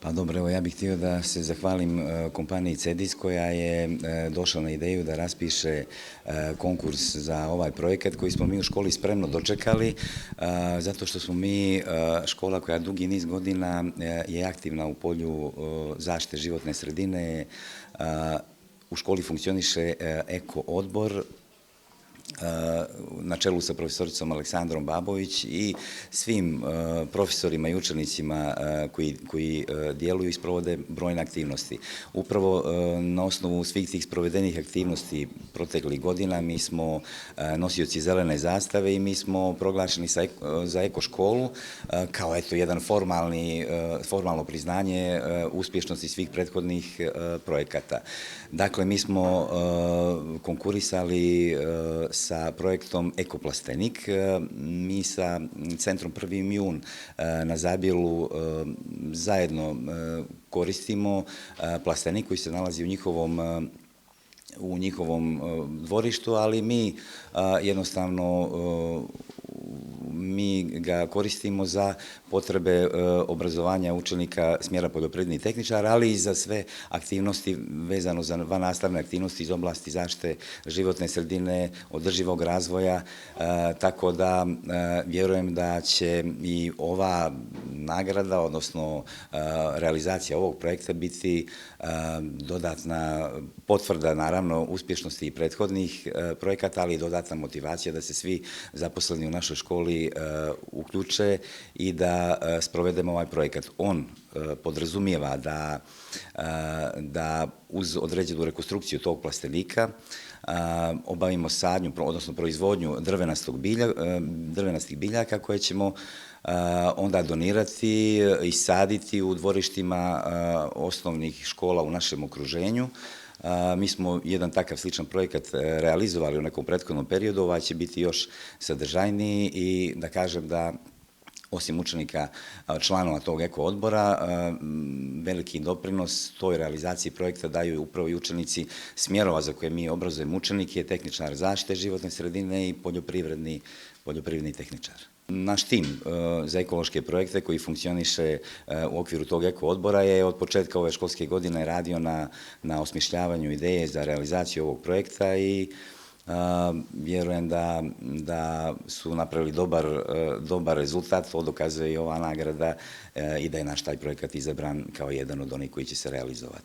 Pa dobro, evo ja bih htio da se zahvalim kompaniji CEDIS koja je došla na ideju da raspiše konkurs za ovaj projekat koji smo mi u školi spremno dočekali, zato što smo mi škola koja dugi niz godina je aktivna u polju zaštite životne sredine. U školi funkcioniše eko odbor na čelu sa profesoricom Aleksandrom Babović i svim profesorima i učenicima koji djeluju i sprovode brojne aktivnosti. Upravo na osnovu svih tih sprovedenih aktivnosti proteklih godina mi smo nosioci zelene zastave i mi smo proglašeni za eko školu kao jedan formalno priznanje uspješnosti svih prethodnih projekata. Dakle, mi smo konkurisali sa projektom Ekoplastenik. Mi sa Centrom 1. jun na Zabjelu zajedno koristimo plastenik koji se nalazi u njihovom dvorištu, ali mi jednostavno mi ga koristimo za potrebe obrazovanja učenika smjera poljoprivredni tehničar, ali i za sve aktivnosti vezano za vannastavne aktivnosti iz oblasti zaštite životne sredine, održivog razvoja, tako da vjerujem da će i ova nagrada, odnosno realizacija ovog projekta biti dodatna potvrda, naravno, uspješnosti i prethodnih projekata, ali i dodatna motivacija da se svi zaposleni u našoj školi uključe i da sprovedemo ovaj projekat. On podrazumijeva da uz određenu rekonstrukciju tog plastenika obavimo sadnju, odnosno proizvodnju drvenastih biljaka koje ćemo onda donirati i saditi u dvorištima osnovnih škola u našem okruženju. Mi smo jedan takav sličan projekat realizovali u nekom prethodnom periodu, ovaj će biti još sadržajniji i da kažem da osim učenika članova tog eko odbora, veliki doprinos toj realizaciji projekta daju upravo i učenici smjerova za koje mi obrazujemo učenike, tehničar zaštite životne sredine i poljoprivredni tehničar. Naš tim za ekološke projekte koji funkcioniše u okviru tog eko odbora je od početka ove školske godine radio na osmišljavanju ideje za realizaciju ovog projekta i vjerujem da su napravili dobar rezultat, to dokazuje i ova nagrada i da je naš taj projekat izabran kao jedan od onih koji će se realizovati.